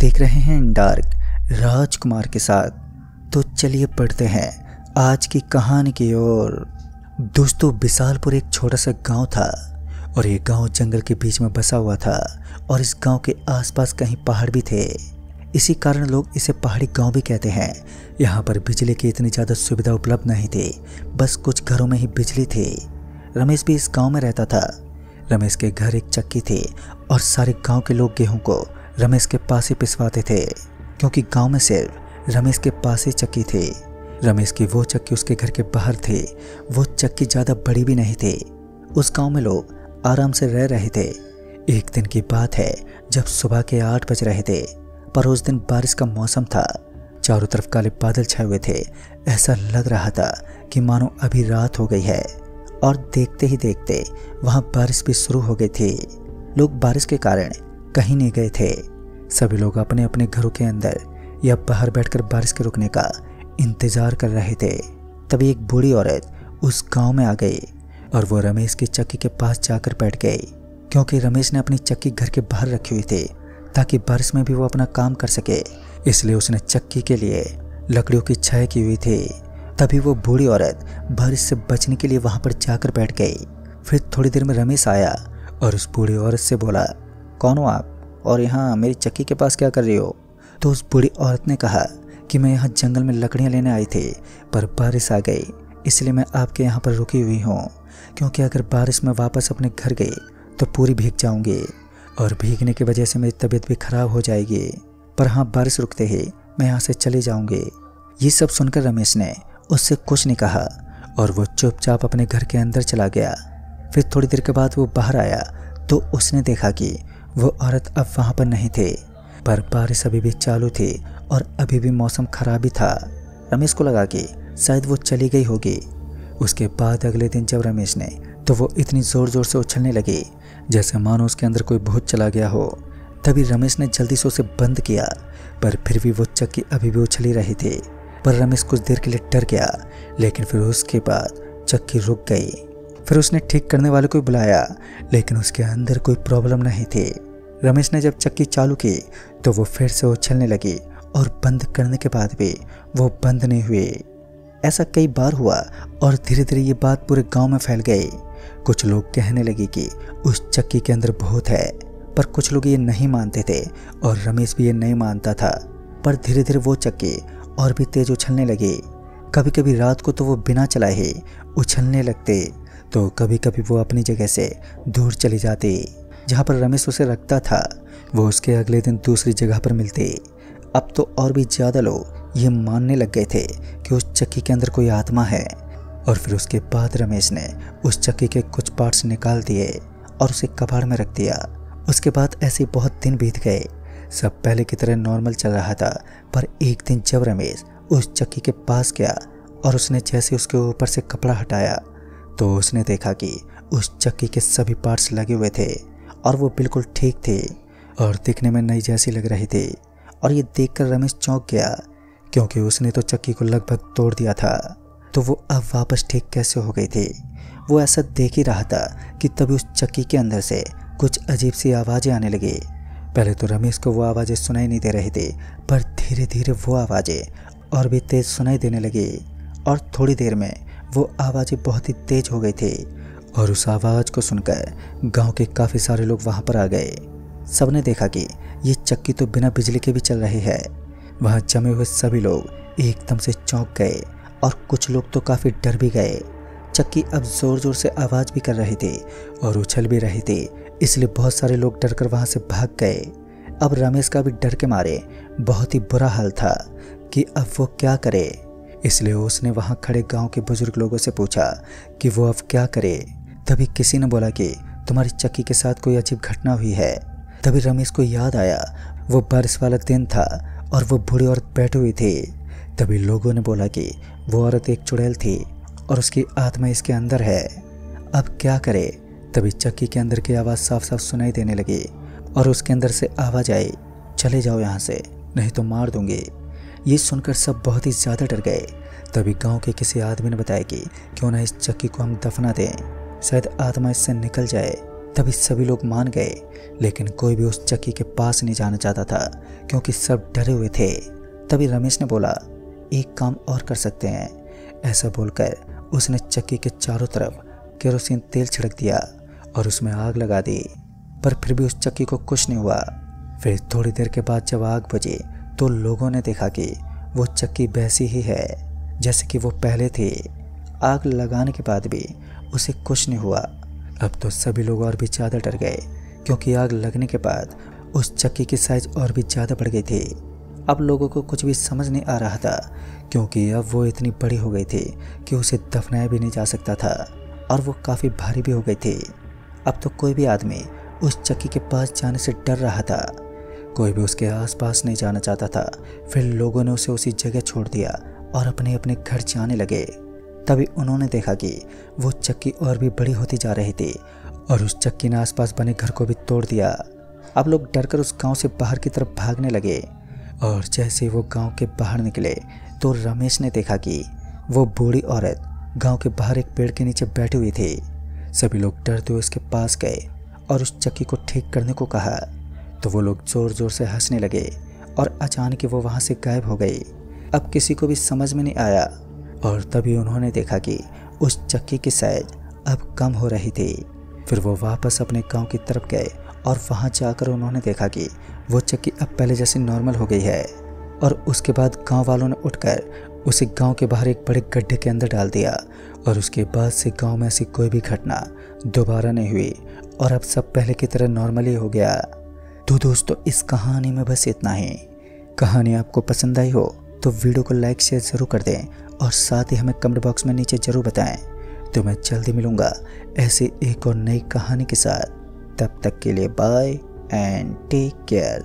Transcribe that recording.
देख रहे हैं डार्क राजकुमार के साथ। तो चलिए पढ़ते हैं आज की कहानी की ओर। दोस्तों, विशालपुर एक छोटा सा गांव था और ये गांव जंगल के बीच में बसा हुआ था और इस गांव के आसपास कहीं पहाड़ भी थे। इसी कारण लोग इसे पहाड़ी गांव भी कहते हैं। यहाँ पर बिजली की इतनी ज़्यादा सुविधा उपलब्ध नहीं थी, बस कुछ घरों में ही बिजली थी। रमेश भी इस गांव में रहता था। रमेश के घर एक चक्की थी और सारे गांव के लोग गेहूं को रमेश के पास ही पिसवाते थे, क्योंकि गांव में सिर्फ रमेश के पास ही चक्की थी। रमेश की वो चक्की उसके घर के बाहर थी। वो चक्की ज़्यादा बड़ी भी नहीं थी। उस गांव में लोग आराम से रह रहे थे। एक दिन की बात है जब सुबह के 8 बज रहे थे, पर उस दिन बारिश का मौसम था। चारों तरफ काले बादल छाए हुए थे। ऐसा लग रहा था कि मानो अभी रात हो गई है। और देखते ही देखते वहाँ बारिश भी शुरू हो गई थी। लोग बारिश के कारण कहीं नहीं गए थे। सभी लोग अपने अपने घरों के अंदर या बाहर बैठकर बारिश के रुकने का इंतजार कर रहे थे। तभी एक बूढ़ी औरत उस गांव में आ गई और वो रमेश की चक्की के पास जाकर बैठ गई, क्योंकि रमेश ने अपनी चक्की घर के बाहर रखी हुई थी ताकि बारिश में भी वो अपना काम कर सके। इसलिए उसने चक्की के लिए लकड़ियों की छाया की हुई थी। तभी वो बूढ़ी औरत बारिश से बचने के लिए वहां पर जाकर बैठ गई। फिर थोड़ी देर में रमेश आया और उस बूढ़ी औरत से बोला, कौन हो आप और यहाँ मेरी चक्की के पास क्या कर रही हो? तो उस बूढ़ी औरत ने कहा कि मैं यहाँ जंगल में लकड़ियाँ लेने आई थी, पर बारिश आ गई, इसलिए मैं आपके यहाँ पर रुकी हुई हूँ, क्योंकि अगर बारिश में वापस अपने घर गई तो पूरी भीग जाऊँगी और भीगने की वजह से मेरी तबीयत भी खराब हो जाएगी। पर हाँ, बारिश रुकते ही मैं यहाँ से चली जाऊँगी। ये सब सुनकर रमेश ने उससे कुछ नहीं कहा और वो चुपचाप अपने घर के अंदर चला गया। फिर थोड़ी देर के बाद वो बाहर आया तो उसने देखा कि वो औरत अब वहाँ पर नहीं थी, पर बारिश अभी भी चालू थी और अभी भी मौसम खराब ही था। रमेश को लगा कि शायद वो चली गई होगी। उसके बाद अगले दिन जब रमेश ने तो वो इतनी ज़ोर ज़ोर से उछलने लगी जैसे मानो उसके अंदर कोई भूत चला गया हो। तभी रमेश ने जल्दी से उसे बंद किया, पर फिर भी वो चक्की अभी भी उछली रही थी। पर रमेश कुछ देर के लिए डर गया, लेकिन फिर उसके बाद चक्की रुक गई। फिर उसने ठीक करने वाले को बुलाया, लेकिन उसके अंदर कोई प्रॉब्लम नहीं थी। रमेश ने जब चक्की चालू की तो वो फिर से उछलने लगी और बंद करने के बाद भी वो बंद नहीं हुई। ऐसा कई बार हुआ और धीरे धीरे ये बात पूरे गांव में फैल गई। कुछ लोग कहने लगे कि उस चक्की के अंदर भूत है, पर कुछ लोग ये नहीं मानते थे और रमेश भी ये नहीं मानता था। पर धीरे धीरे वो चक्की और भी तेज उछलने लगी। कभी कभी रात को तो वो बिना चलाए ही उछलने लगते, तो कभी कभी वो अपनी जगह से दूर चली जाती। जहाँ पर रमेश उसे रखता था वो उसके अगले दिन दूसरी जगह पर मिलती। अब तो और भी ज़्यादा लोग ये मानने लग गए थे कि उस चक्की के अंदर कोई आत्मा है। और फिर उसके बाद रमेश ने उस चक्की के कुछ पार्ट्स निकाल दिए और उसे कबाड़ में रख दिया। उसके बाद ऐसे बहुत दिन बीत गए। सब पहले की तरह नॉर्मल चल रहा था, पर एक दिन जब रमेश उस चक्की के पास गया और उसने जैसे उसके ऊपर से कपड़ा हटाया तो उसने देखा कि उस चक्की के सभी पार्ट्स लगे हुए थे और वो बिल्कुल ठीक थे और दिखने में नई जैसी लग रही थी। और ये देखकर रमेश चौंक गया, क्योंकि उसने तो चक्की को लगभग तोड़ दिया था, तो वो अब वापस ठीक कैसे हो गई थी। वो ऐसा देख ही रहा था कि तभी उस चक्की के अंदर से कुछ अजीब सी आवाज़ें आने लगी। पहले तो रमेश को वो आवाज़ें सुनाई नहीं दे रही थी, पर धीरे धीरे वो आवाज़ें और भी तेज़ सुनाई देने लगी और थोड़ी देर में वो आवाज़ें बहुत ही तेज़ हो गई थी। और उस आवाज़ को सुनकर गांव के काफ़ी सारे लोग वहां पर आ गए। सबने देखा कि ये चक्की तो बिना बिजली के भी चल रही है। वहां जमे हुए सभी लोग एकदम से चौंक गए और कुछ लोग तो काफ़ी डर भी गए। चक्की अब ज़ोर ज़ोर से आवाज़ भी कर रही थी और उछल भी रही थी, इसलिए बहुत सारे लोग डरकर वहां से भाग गए। अब रमेश का भी डर के मारे बहुत ही बुरा हाल था कि अब वो क्या करे। इसलिए उसने वहां खड़े गांव के बुजुर्ग लोगों से पूछा कि वो अब क्या करे। तभी किसी ने बोला कि तुम्हारी चक्की के साथ कोई अजीब घटना हुई है। तभी रमेश को याद आया वो बारिश वाला दिन था और वो बूढ़ी औरत बैठी हुई थी। तभी लोगों ने बोला कि वो औरत एक चुड़ैल थी और उसकी आत्मा इसके अंदर है, अब क्या करे। तभी चक्की के अंदर की आवाज़ साफ साफ सुनाई देने लगी और उसके अंदर से आवाज़ आई, चले जाओ यहाँ से, नहीं तो मार दूंगी। ये सुनकर सब बहुत ही ज़्यादा डर गए। तभी गांव के किसी आदमी ने बताया कि क्यों ना इस चक्की को हम दफना दें, शायद आत्मा इससे निकल जाए। तभी सभी लोग मान गए, लेकिन कोई भी उस चक्की के पास नहीं जाना चाहता था क्योंकि सब डरे हुए थे। तभी रमेश ने बोला, एक काम और कर सकते हैं। ऐसा बोलकर उसने चक्की के चारों तरफ केरोसिन तेल छिड़क दिया और उसमें आग लगा दी, पर फिर भी उस चक्की को कुछ नहीं हुआ। फिर थोड़ी देर के बाद जब आग बुझी तो लोगों ने देखा कि वो चक्की वैसी ही है जैसे कि वो पहले थी। आग लगाने के बाद भी उसे कुछ नहीं हुआ। अब तो सभी लोग और भी ज़्यादा डर गए क्योंकि आग लगने के बाद उस चक्की की साइज और भी ज़्यादा बढ़ गई थी। अब लोगों को कुछ भी समझ नहीं आ रहा था क्योंकि अब वो इतनी बड़ी हो गई थी कि उसे दफनाया भी नहीं जा सकता था और वो काफ़ी भारी भी हो गई थी। अब तो कोई भी आदमी उस चक्की के पास जाने से डर रहा था, कोई भी उसके आसपास नहीं जाना चाहता था। फिर लोगों ने उसे उसी जगह छोड़ दिया और अपने अपने घर जाने लगे। तभी उन्होंने देखा कि वो चक्की और भी बड़ी होती जा रही थी और उस चक्की ने आसपास बने घर को भी तोड़ दिया। अब लोग डरकर उस गांव से बाहर की तरफ भागने लगे और जैसे वो गांव के बाहर निकले तो रमेश ने देखा कि वो बूढ़ी औरत गांव के बाहर एक पेड़ के नीचे बैठी हुई थी। सभी लोग डरते हुए उसके पास गए और उस चक्की को ठीक करने को कहा तो वो लोग जोर जोर से हंसने लगे और अचानक वो वहाँ से गायब हो गई। अब किसी को भी समझ में नहीं आया और तभी उन्होंने देखा कि उस चक्की की साइज अब कम हो रही थी। फिर वो वापस अपने गांव की तरफ गए और वहाँ जाकर उन्होंने देखा कि वो चक्की अब पहले जैसी नॉर्मल हो गई है। और उसके बाद गांव वालों ने उठकर उसे गांव के बाहर एक बड़े गड्ढे के अंदर डाल दिया और उसके बाद से गांव में ऐसी कोई भी घटना दोबारा नहीं हुई और अब सब पहले की तरह नॉर्मली हो गया। तो दोस्तों, इस कहानी में बस इतना ही। कहानी आपको पसंद आई हो तो वीडियो को लाइक शेयर ज़रूर कर दें और साथ ही हमें कमेंट बॉक्स में नीचे ज़रूर बताएं। तो मैं जल्दी मिलूँगा ऐसे एक और नई कहानी के साथ। तब तक के लिए बाय एंड टेक केयर।